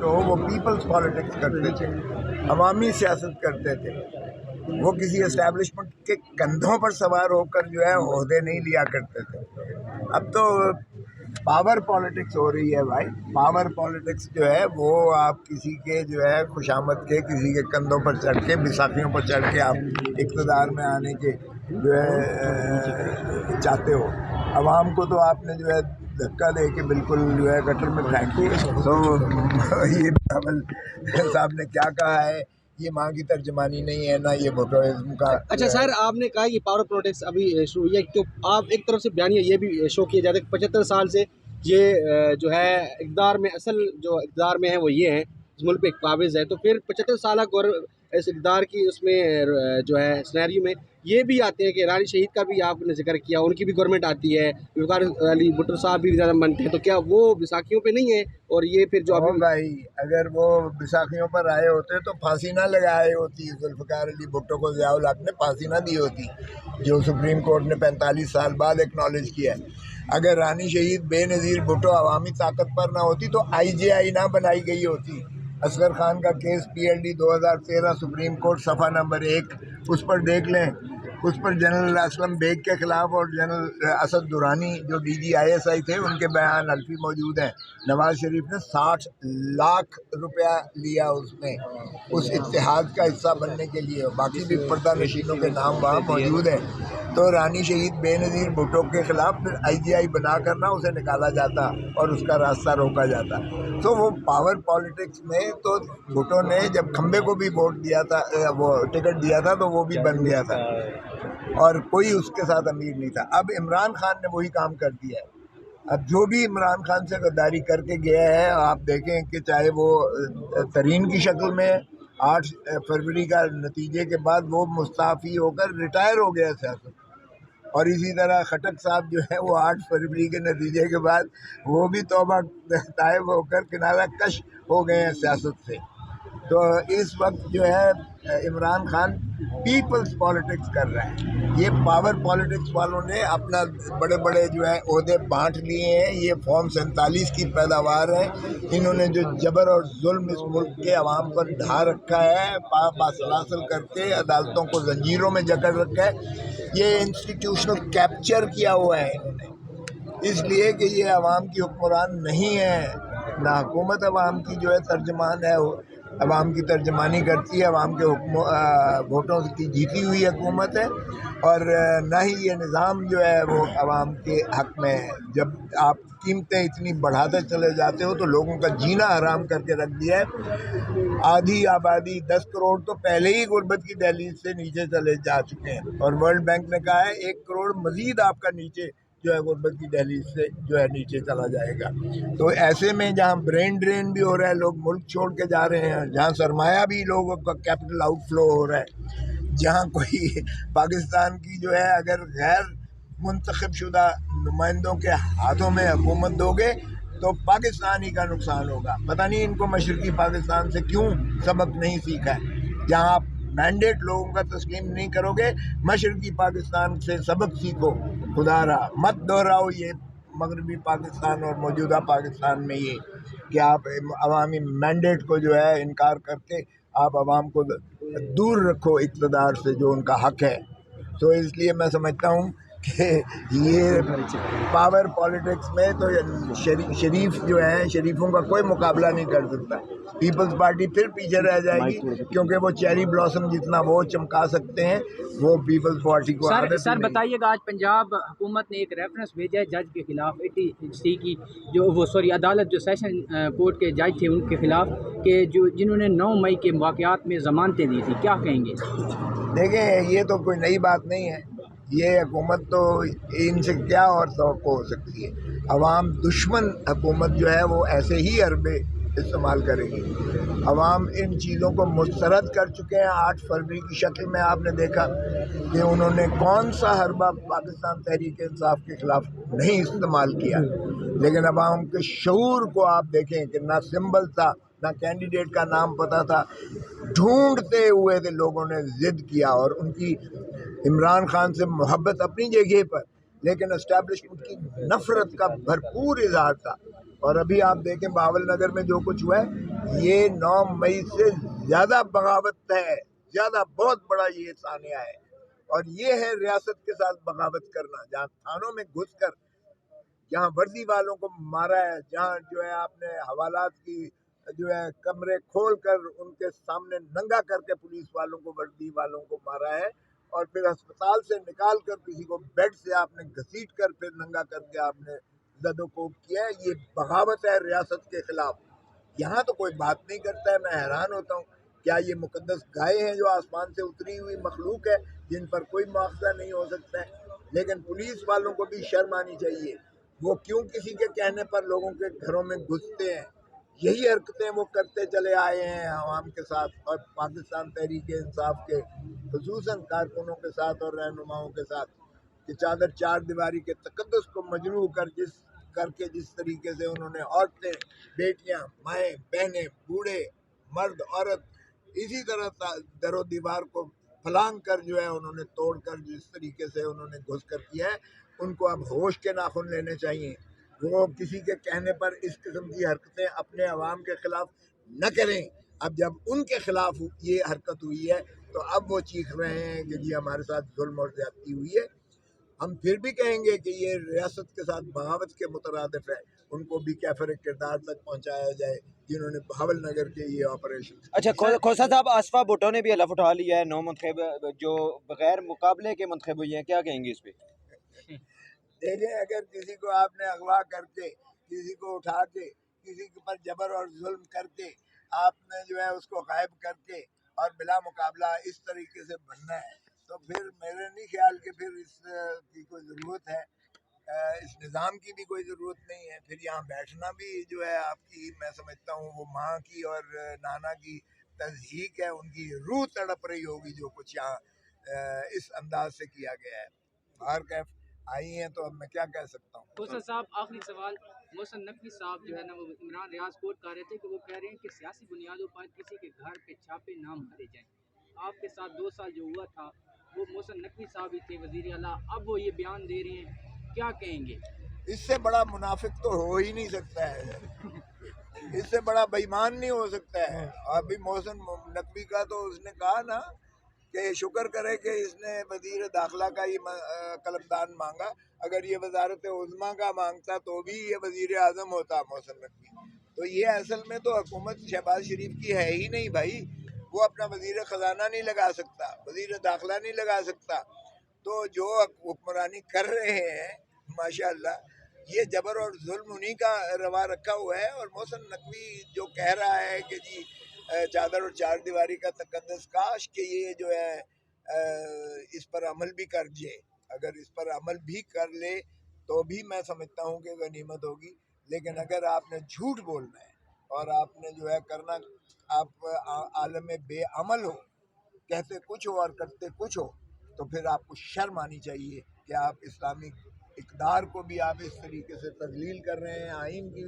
جو ہو وہ Peoples politics کرتے تھے، عوامی سیاست کرتے تھے. وہ کسی اسٹیبلشمنٹ کے کندھوں پر سوار ہو کر جو ہے عہدے نہیں لیا کرتے تھے. اب تو پاور پالیٹکس ہو رہی ہے بھائی. پاور پالیٹکس جو ہے وہ آپ کسی کے جو ہے خوشامد کے کسی کے کندھوں پر چڑھ کے بساکھیوں پر چڑھ کے آپ اقتدار میں آنے کے جو ہے چاہتے ہو. عوام کو تو آپ نے جو ہے دھکا دے کے بالکل جو ہے گٹر میں پھینک دیا. تو یہ بلاول صاحب نے کیا کہا ہے یہ ماں کی ترجمانی نہیں ہے، نہ یہ بھوٹوازم کا. اچھا سر، آپ نے کہا یہ پاور پالیٹکس ابھی شروع ہوئی ہے، تو آپ ایک طرف سے بیانیہ یہ بھی شو کیا جاتا ہے کہ 75 سال سے یہ جو ہے اقتدار میں، اصل جو اقتدار میں ہے وہ یہ ہیں، اس ملک پہ ایک قابض ہے. تو پھر 75 سالہ اس اقتدار کی اس میں جو ہے سنیریو میں یہ بھی آتے ہیں کہ رانی شہید کا بھی آپ نے ذکر کیا، ان کی بھی گورنمنٹ آتی ہے، وقار علی بھٹو صاحب بھی زیادہ منتے ہیں، تو کیا وہ بیساکھیوں پہ نہیں ہے؟ اور یہ پھر جو ابھی بھائی اگر وہ بیساکھیوں پر آئے ہوتے تو پھانسی نہ لگائے ہوتی. ذوالفقار علی بھٹو کو ضیاء الحق نے پھانسی نہ دی ہوتی، جو سپریم کورٹ نے 45 سال بعد ایکنالج کیا ہے. اگر رانی شہید بے نظیر بھٹو عوامی طاقت پر نہ ہوتی تو IJI نہ بنائی گئی ہوتی. اصغر خان کا کیس PLD 2013 سپریم کورٹ صفحہ نمبر 1 اس پر دیکھ لیں. اس پر جنرل اسلم بیگ کے خلاف اور جنرل اسد درانی جو DG ISI تھے ان کے بیان حلفی موجود ہیں. نواز شریف نے 60 لاکھ روپیہ لیا اس نے اس اتحاد کا حصہ بننے کے لیے. باقی بھی پردہ نشینوں کے نام وہاں موجود ہیں. تو رانی شہید بے نظیر بھٹو کے خلاف پھر IJI بنا کر نہ اسے نکالا جاتا اور اس کا راستہ روکا جاتا. تو وہ پاور پالیٹکس میں تو بھٹو نے جب کھمبے کو بھی ووٹ دیا تھا، وہ ٹکٹ دیا تھا تو وہ بھی بن گیا تھا اور کوئی اس کے ساتھ امیر نہیں تھا. اب عمران خان نے وہی کام کر دیا ہے. اب جو بھی عمران خان سے غداری کر کے گیا ہے آپ دیکھیں کہ چاہے وہ ترین کی شکل میں 8 فروری کا نتیجے کے بعد وہ مستعفی ہو کر ریٹائر ہو گیا سیاست، اور اسی طرح خٹک صاحب جو ہے وہ 8 فروری کے نتیجے کے بعد وہ بھی توبہ طائب ہو کر کنارہ کش ہو گئے ہیں سیاست سے. تو اس وقت جو ہے عمران خان پیپلز پالیٹکس کر رہے ہیں. یہ پاور پالیٹکس والوں نے اپنا بڑے بڑے جو ہے عہدے بانٹ لیے ہیں. یہ فارم 47 کی پیداوار ہے. انہوں نے جو جبر اور ظلم اس ملک کے عوام پر ڈھا رکھا ہے، باسلاسل کر کے عدالتوں کو زنجیروں میں جکڑ رکھا ہے. یہ انسٹیٹیوشنل کیپچر کیا ہوا ہے انہوں نے، اس لیے کہ یہ عوام کی حکمران نہیں ہے. نہ حکومت عوام کی جو ہے ترجمان ہے، عوام کی ترجمانی کرتی ہے، عوام کے ووٹوں کی جیتی ہوئی حکومت ہے، اور نہ ہی یہ نظام جو ہے وہ عوام کے حق میں ہے. جب آپ قیمتیں اتنی بڑھاتے چلے جاتے ہو تو لوگوں کا جینا حرام کر کے رکھ دیا ہے. آدھی آبادی 10 کروڑ تو پہلے ہی غربت کی دہلیز سے نیچے چلے جا چکے ہیں، اور ورلڈ بینک نے کہا ہے 1 کروڑ مزید آپ کا نیچے جو ہے غربت کی دہلیز سے جو ہے نیچے چلا جائے گا. تو ایسے میں جہاں برین ڈرین بھی ہو رہا ہے، لوگ ملک چھوڑ کے جا رہے ہیں، جہاں سرمایہ بھی لوگوں کا کیپٹل آؤٹ فلو ہو رہا ہے، جہاں کوئی پاکستان کی جو ہے اگر غیر منتخب شدہ نمائندوں کے ہاتھوں میں حکومت دو گے تو پاکستان ہی کا نقصان ہوگا. پتہ نہیں ان کو مشرقی پاکستان سے کیوں سبق نہیں سیکھا ہے. جہاں آپ مینڈیٹ لوگوں کا تسلیم نہیں کرو گے، مشرقی پاکستان سے سبق سیکھو. خدا رہا مت دہراؤ یہ مغربی پاکستان اور موجودہ پاکستان میں یہ کہ آپ عوامی مینڈیٹ کو جو ہے انکار کر کے آپ عوام کو دور رکھو اقتدار سے جو ان کا حق ہے. تو اس لیے میں سمجھتا ہوں کہ یہ پاور پالیٹکس میں تو شریف جو ہیں، شریفوں کا کوئی مقابلہ نہیں کر سکتا. پیپلز پارٹی پھر پیچھے رہ جائے گی کیونکہ وہ چیری بلاسم جتنا وہ چمکا سکتے ہیں وہ پیپلز پارٹی کو عادت سر نہیں. بتائیے گا، آج پنجاب حکومت نے ایک ریفرنس بھیجا ہے جج کے خلاف، ATC کی جو وہ عدالت جو سیشن کورٹ کے جج تھے ان کے خلاف، کہ جنہوں نے 9 مئی کے واقعات میں ضمانتیں دی تھی. کیا کہیں گے؟ دیکھیں یہ تو کوئی نئی بات نہیں ہے. یہ حکومت تو ان سے کیا اور توقع ہو سکتی ہے. عوام دشمن حکومت جو ہے وہ ایسے ہی حربے استعمال کرے گی. عوام ان چیزوں کو مسترد کر چکے ہیں. 8 فروری کی شکل میں آپ نے دیکھا کہ انہوں نے کون سا حربہ پاکستان تحریک انصاف کے خلاف نہیں استعمال کیا، لیکن عوام کے شعور کو آپ دیکھیں کہ نہ سمبل تھا، نہ کینڈیڈیٹ کا نام پتہ تھا. ڈھونڈتے ہوئے تھے لوگوں نے ضد کیا، اور ان کی عمران خان سے محبت اپنی جگہ پر، لیکن اسٹیبلشمنٹ کی نفرت کا بھرپور اظہار تھا. اور ابھی آپ دیکھیں بہاول نگر میں جو کچھ ہوا ہے، یہ 9 مئی سے زیادہ بغاوت ہے، زیادہ بہت بڑا یہ سانحہ ہے، اور یہ ہے ریاست کے ساتھ بغاوت کرنا، جہاں تھانوں میں گھس کر، جہاں وردی والوں کو مارا ہے، جہاں جو ہے آپ نے حوالات کی جو ہے کمرے کھول کر ان کے سامنے ننگا کر کے پولیس والوں کو، وردی والوں کو مارا ہے، اور پھر ہسپتال سے نکال کر کسی کو بیڈ سے آپ نے گھسیٹ کر پھر ننگا کر کے آپ نے زد و کوب کیا ہے، یہ بغاوت ہے ریاست کے خلاف۔ یہاں تو کوئی بات نہیں کرتا ہے، میں حیران ہوتا ہوں، کیا یہ مقدس گائے ہیں جو آسمان سے اتری ہوئی مخلوق ہے جن پر کوئی مواخذہ نہیں ہو سکتا ہے؟ لیکن پولیس والوں کو بھی شرم آنی چاہیے، وہ کیوں کسی کے کہنے پر لوگوں کے گھروں میں گھستے ہیں؟ یہی حرکتیں وہ کرتے چلے آئے ہیں عوام کے ساتھ، اور پاکستان تحریک انصاف کے خصوصاً کارکنوں کے ساتھ اور رہنماؤں کے ساتھ، کہ چادر چار دیواری کے تقدس کو مجروح کر کے جس طریقے سے انہوں نے عورتیں، بیٹیاں، مائیں، بہنیں، بوڑھے، مرد، عورت، اسی طرح در و دیوار کو پھلانگ کر جو ہے انہوں نے توڑ کر جس طریقے سے انہوں نے گھس کر کیا ہے، ان کو اب ہوش کے ناخن لینے چاہیے، وہ کسی کے کہنے پر اس قسم کی حرکتیں اپنے عوام کے خلاف نہ کریں۔ اب جب ان کے خلاف یہ حرکت ہوئی ہے تو اب وہ چیخ رہے ہیں کہ جی ہمارے ساتھ ظلم اور زیادتی ہوئی ہے۔ ہم پھر بھی کہیں گے کہ یہ ریاست کے ساتھ بغاوت کے مترادف ہے، ان کو بھی کیفر کردار تک پہنچایا جائے جنہوں نے بہاول نگر کے یہ آپریشن۔ اچھا کھوسا صاحب، آصفہ بھٹو نے بھی حلف اٹھا لیا ہے، 9 منتخب جو بغیر مقابلے کے منتخب ہوئی ہیں، کیا کہیں گے اس پہ؟ دیکھیں، اگر کسی کو آپ نے اغوا کر کے، کسی کو اٹھا کے، کسی کے پر جبر اور ظلم کر کے آپ نے جو ہے اس کو غائب کر کے اور بلا مقابلہ اس طریقے سے بننا ہے، تو پھر میرے نہیں خیال کہ پھر اس کی کوئی ضرورت ہے، اس نظام کی بھی کوئی ضرورت نہیں ہے۔ پھر یہاں بیٹھنا بھی جو ہے آپ کی، میں سمجھتا ہوں وہ ماں کی اور نانا کی تضحیق ہے، ان کی روح تڑپ رہی ہوگی جو کچھ یہاں اس انداز سے کیا گیا ہے۔ باہر کیف آئی ہیں تو اب میں کیا کہہ سکتا ہوں۔ حسن صاحب، آخری سوال، محسن نقوی صاحب جو ہے نا وہ عمران ریاض کوٹ کر رہے تھے کہ وہ کہہ رہے ہیں کہ سیاسی بنیادوں پر کسی کے گھر پہ چھاپے نہ مارے جائیں۔ آپ کے ساتھ 2 سال جو ہوا تھا وہ محسن نقوی صاحب ہی تھے وزیر اعلیٰ، اب وہ یہ بیان دے رہے ہیں، کیا کہیں گے؟ اس سے بڑا منافق تو ہو ہی نہیں سکتا ہے، اس سے بڑا بے ایمان نہیں ہو سکتا ہے۔ ابھی محسن نقوی کا تو اس نے کہا نا کہ شکر کرے کہ اس نے وزیر داخلہ کا ہی قلمدان مانگا، اگر یہ وزارت عظمیٰ کا مانگتا تو بھی یہ وزیر اعظم ہوتا محسن نقوی۔ تو یہ اصل میں تو حکومت شہباز شریف کی ہے ہی نہیں بھائی، وہ اپنا وزیر خزانہ نہیں لگا سکتا، وزیر داخلہ نہیں لگا سکتا، تو جو حکمرانی کر رہے ہیں ماشاءاللہ، یہ جبر اور ظلم انہی کا روا رکھا ہوا ہے۔ اور محسن نقوی جو کہہ رہا ہے کہ جی چادر اور چار دیواری کا تقدس، کاش کہ یہ جو ہے اس پر عمل بھی کر جائے، اگر اس پر عمل بھی کر لے تو بھی میں سمجھتا ہوں کہ غنیمت ہوگی، لیکن اگر آپ نے جھوٹ بولنا ہے اور آپ نے جو ہے کرنا، آپ عالم بے عمل ہو، کہتے کچھ ہو اور کرتے کچھ ہو، تو پھر آپ کو شرم آنی چاہیے کہ آپ اسلامی اقدار کو بھی آپ اس طریقے سے تذلیل کر رہے ہیں، آئین کی